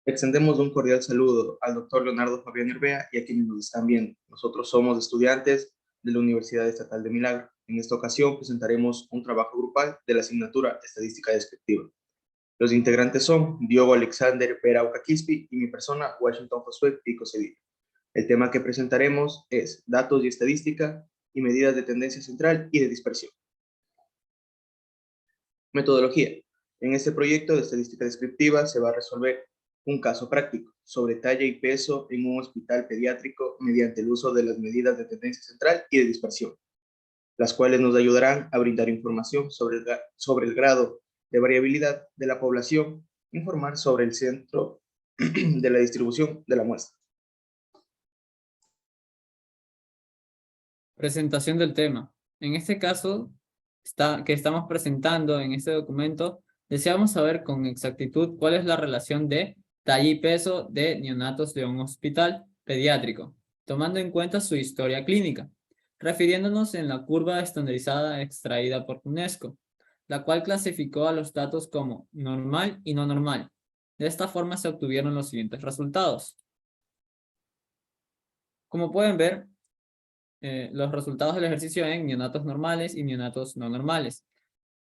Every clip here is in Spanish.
Extendemos un cordial saludo al doctor Leonardo Fabián Herbea y a quienes nos están viendo. Nosotros somos estudiantes de la Universidad Estatal de Milagro. En esta ocasión presentaremos un trabajo grupal de la asignatura Estadística Descriptiva. Los integrantes son Diogo Alexander Berauca Quispe y mi persona, Washington Josué Pico Cedillo. El tema que presentaremos es datos y estadística y medidas de tendencia central y de dispersión. Metodología. En este proyecto de estadística descriptiva se va a resolver un caso práctico sobre talla y peso en un hospital pediátrico mediante el uso de las medidas de tendencia central y de dispersión, las cuales nos ayudarán a brindar información sobre el grado de variabilidad de la población, informar sobre el centro de la distribución de la muestra. Presentación del tema. En este caso que estamos presentando en este documento, deseamos saber con exactitud cuál es la relación de talla y peso de neonatos de un hospital pediátrico, tomando en cuenta su historia clínica, refiriéndonos en la curva estandarizada extraída por UNESCO, la cual clasificó a los datos como normal y no normal. De esta forma se obtuvieron los siguientes resultados. Como pueden ver, los resultados del ejercicio en neonatos normales y neonatos no normales.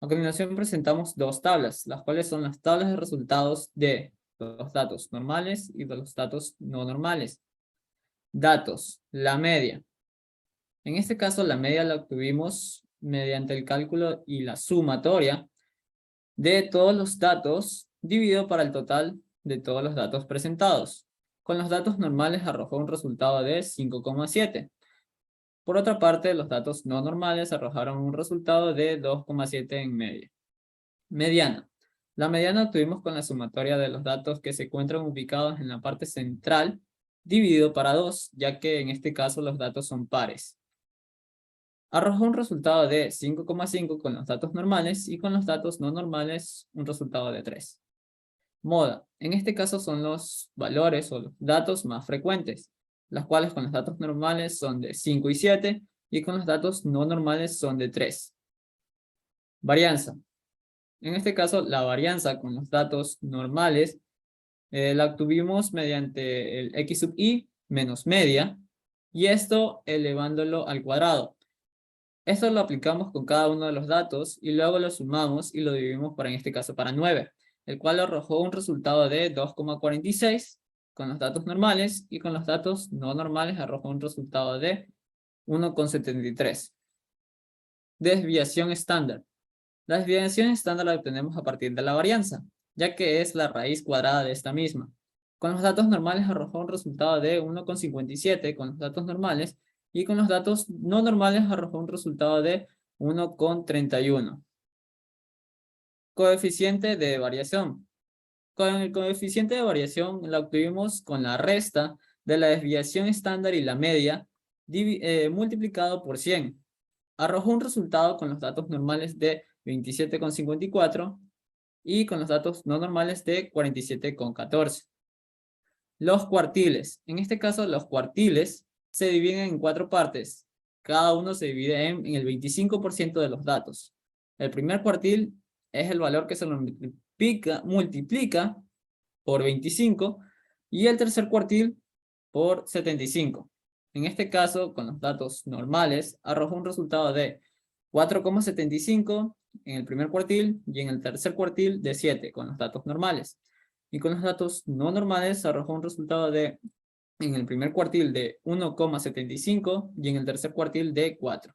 A continuación presentamos dos tablas, las cuales son las tablas de resultados de los datos normales y de los datos no normales. Datos, la media. En este caso, la media la obtuvimos mediante el cálculo y la sumatoria de todos los datos dividido para el total de todos los datos presentados. Con los datos normales arrojó un resultado de 5,7. Por otra parte, los datos no normales arrojaron un resultado de 2,7 en media. Mediana. La mediana obtuvimos con la sumatoria de los datos que se encuentran ubicados en la parte central, dividido para 2, ya que en este caso los datos son pares. Arrojó un resultado de 5,5 con los datos normales y con los datos no normales un resultado de 3. Moda. En este caso son los valores o los datos más frecuentes, las cuales con los datos normales son de 5 y 7 y con los datos no normales son de 3. Varianza. En este caso, la varianza con los datos normales la obtuvimos mediante el x sub i menos media y esto elevándolo al cuadrado. Esto lo aplicamos con cada uno de los datos y luego lo sumamos y lo dividimos en este caso para 9, el cual arrojó un resultado de 2,46 con los datos normales y con los datos no normales arrojó un resultado de 1,73. Desviación estándar. La desviación estándar la obtenemos a partir de la varianza, ya que es la raíz cuadrada de esta misma. Con los datos normales arrojó un resultado de 1,57 con los datos normales y con los datos no normales arrojó un resultado de 1,31. Coeficiente de variación. Con el coeficiente de variación la obtuvimos con la resta de la desviación estándar y la media multiplicado por 100. Arrojó un resultado con los datos normales de 27,54 y con los datos no normales de 47,14. Los cuartiles. En este caso, los cuartiles se dividen en 4 partes. Cada uno se divide en el 25% de los datos. El primer cuartil es el valor que se multiplica por 25 y el tercer cuartil por 75. En este caso, con los datos normales, arrojó un resultado de 4,75 en el primer cuartil y en el tercer cuartil de 7 con los datos normales. Y con los datos no normales arrojó un resultado de en el primer cuartil de 1,75 y en el tercer cuartil de 4.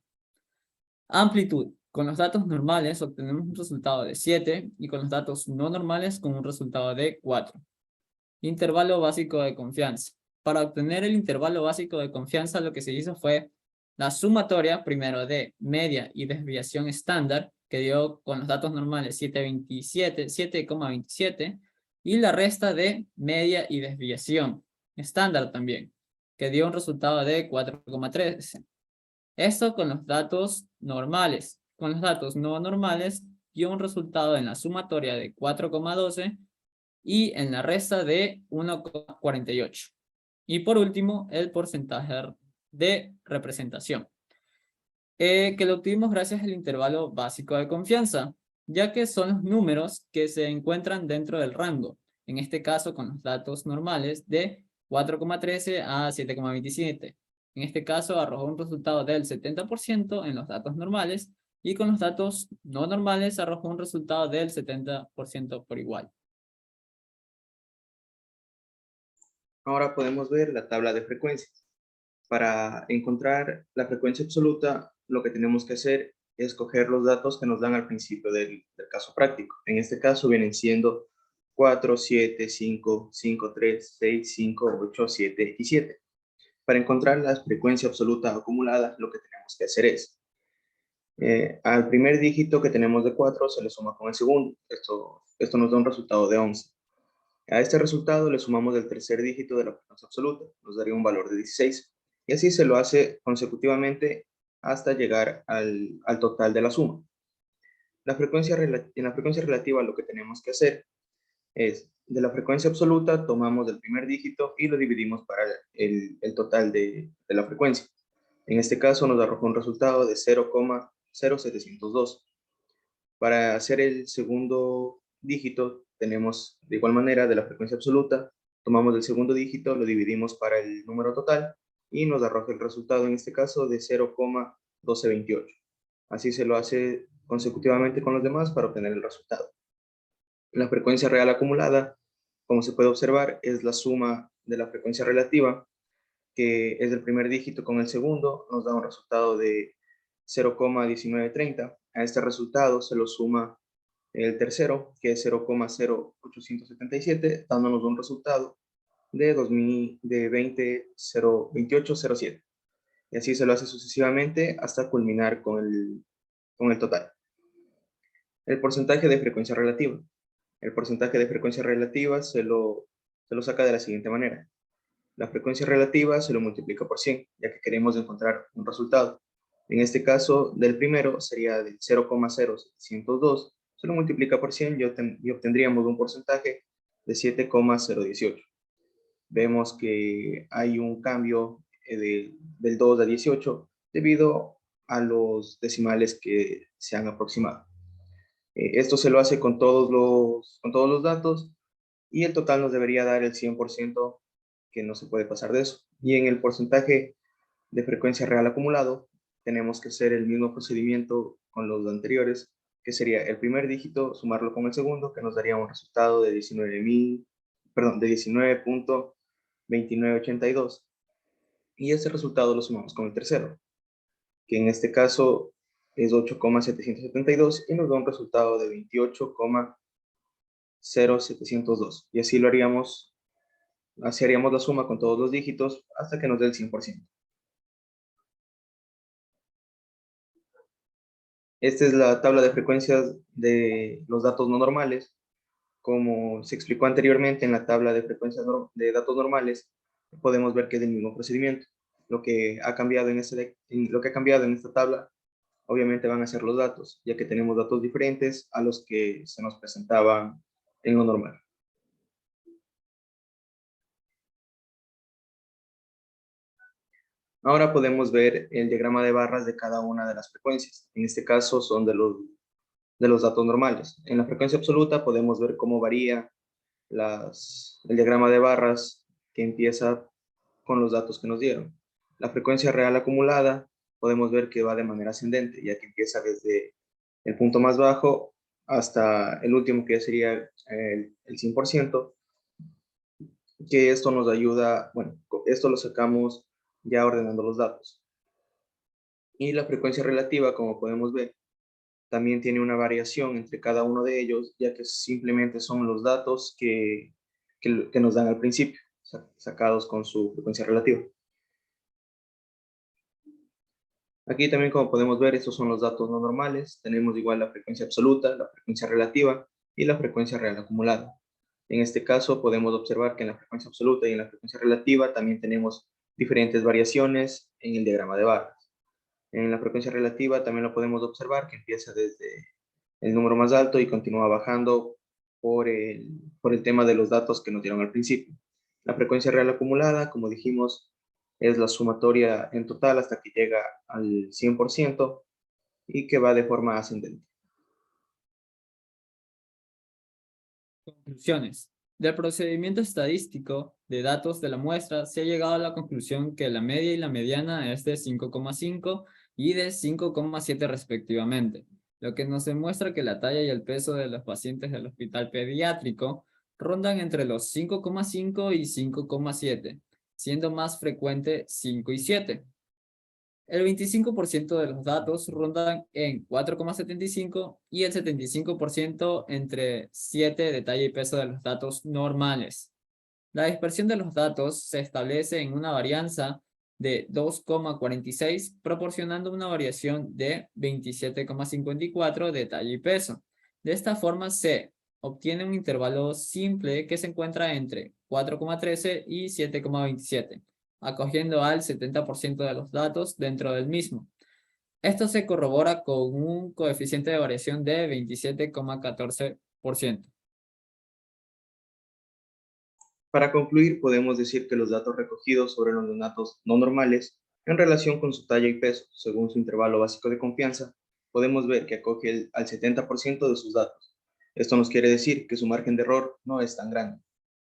Amplitud. Con los datos normales obtenemos un resultado de 7 y con los datos no normales con un resultado de 4. Intervalo básico de confianza. Para obtener el intervalo básico de confianza lo que se hizo fue la sumatoria primero de media y desviación estándar, que dio con los datos normales 7,27 y la resta de media y desviación estándar también, que dio un resultado de 4,13. Esto con los datos normales. Con los datos no normales dio un resultado en la sumatoria de 4,12 y en la resta de 1,48. Y por último, el porcentaje de representación, que lo obtuvimos gracias al intervalo básico de confianza, ya que son los números que se encuentran dentro del rango. en este caso con los datos normales, de 4,13 a 7,27. En este caso arrojó un resultado del 70% en los datos normales, y con los datos no normales arrojó un resultado del 70% por igual. Ahora podemos ver la tabla de frecuencias. Para encontrar la frecuencia absoluta, lo que tenemos que hacer es coger los datos que nos dan al principio del caso práctico. En este caso vienen siendo 4, 7, 5, 5, 3, 6, 5, 8, 7 y 7. Para encontrar la frecuencia absoluta acumulada, lo que tenemos que hacer es, al primer dígito que tenemos de 4 se le suma con el segundo. Esto nos da un resultado de 11. A este resultado le sumamos el tercer dígito de la frecuencia absoluta, nos daría un valor de 16. Y así se lo hace consecutivamente hasta llegar al total de la suma. En la frecuencia relativa lo que tenemos que hacer es, de la frecuencia absoluta tomamos el primer dígito y lo dividimos para el total de la frecuencia. En este caso nos arrojó un resultado de 0,0702. Para hacer el segundo dígito tenemos de igual manera de la frecuencia absoluta, tomamos el segundo dígito, lo dividimos para el número total y nos arroja el resultado en este caso de 0,1228. Así se lo hace consecutivamente con los demás para obtener el resultado. La frecuencia real acumulada, como se puede observar, es la suma de la frecuencia relativa, que es el primer dígito con el segundo, nos da un resultado de 0,1930. A este resultado se lo suma el tercero, que es 0,0877, dándonos un resultado de 28,07. Y así se lo hace sucesivamente hasta culminar con el total. El porcentaje de frecuencia relativa. El porcentaje de frecuencia relativa se lo saca de la siguiente manera. La frecuencia relativa se lo multiplica por 100, ya que queremos encontrar un resultado. En este caso, del primero sería del 0,0702, se lo multiplica por 100 y obtendríamos un porcentaje de 7,018. Vemos que hay un cambio del 2 a 18 debido a los decimales que se han aproximado. Esto se lo hace con todos los datos y el total nos debería dar el 100%, que no se puede pasar de eso. Y en el porcentaje de frecuencia real acumulado, tenemos que hacer el mismo procedimiento con los anteriores, que sería el primer dígito, sumarlo con el segundo, que nos daría un resultado de 19.2982. Y ese resultado lo sumamos con el tercero, que en este caso es 8,772 y nos da un resultado de 28,0702. Y así haríamos la suma con todos los dígitos hasta que nos dé el 100%. Esta es la tabla de frecuencias de los datos no normales. Como se explicó anteriormente en la tabla de frecuencias de datos normales, podemos ver que es el mismo procedimiento. Lo que ha cambiado en esta tabla, obviamente van a ser los datos, ya que tenemos datos diferentes a los que se nos presentaban en lo normal. Ahora podemos ver el diagrama de barras de cada una de las frecuencias. En este caso son de los datos normales. En la frecuencia absoluta podemos ver cómo varía el diagrama de barras que empieza con los datos que nos dieron. La frecuencia real acumulada podemos ver que va de manera ascendente, ya que empieza desde el punto más bajo hasta el último, que sería el 100%, que esto nos ayuda, bueno, esto lo sacamos ya ordenando los datos. Y la frecuencia relativa, como podemos ver, también tiene una variación entre cada uno de ellos, ya que simplemente son los datos que nos dan al principio, sacados con su frecuencia relativa. Aquí también, como podemos ver, estos son los datos no normales. Tenemos igual la frecuencia absoluta, la frecuencia relativa y la frecuencia real acumulada. En este caso podemos observar que en la frecuencia absoluta y en la frecuencia relativa también tenemos diferentes variaciones en el diagrama de barras. En la frecuencia relativa también lo podemos observar, que empieza desde el número más alto y continúa bajando por el tema de los datos que nos dieron al principio. La frecuencia real acumulada, como dijimos, es la sumatoria en total hasta que llega al 100% y que va de forma ascendente. Conclusiones. Del procedimiento estadístico de datos de la muestra, se ha llegado a la conclusión que la media y la mediana es de 5,5 y de 5,7 respectivamente, lo que nos demuestra que la talla y el peso de los pacientes del hospital pediátrico rondan entre los 5,5 y 5,7, siendo más frecuente 5 y 7. El 25% de los datos rondan en 4,75 y el 75% entre 7 de talla y peso de los datos normales. La dispersión de los datos se establece en una varianza de 2,46, proporcionando una variación de 27,54 de talla y peso. De esta forma se obtiene un intervalo simple que se encuentra entre 4,13 y 7,27, acogiendo al 70% de los datos dentro del mismo. Esto se corrobora con un coeficiente de variación de 27,14%. Para concluir, podemos decir que los datos recogidos sobre los neonatos no normales en relación con su talla y peso, según su intervalo básico de confianza, podemos ver que acoge al 70% de sus datos. Esto nos quiere decir que su margen de error no es tan grande.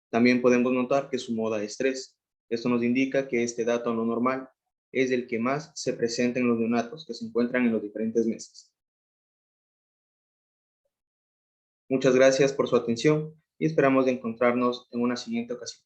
También podemos notar que su moda es 3. Esto nos indica que este dato no normal es el que más se presenta en los neonatos que se encuentran en los diferentes meses. Muchas gracias por su atención y esperamos de encontrarnos en una siguiente ocasión.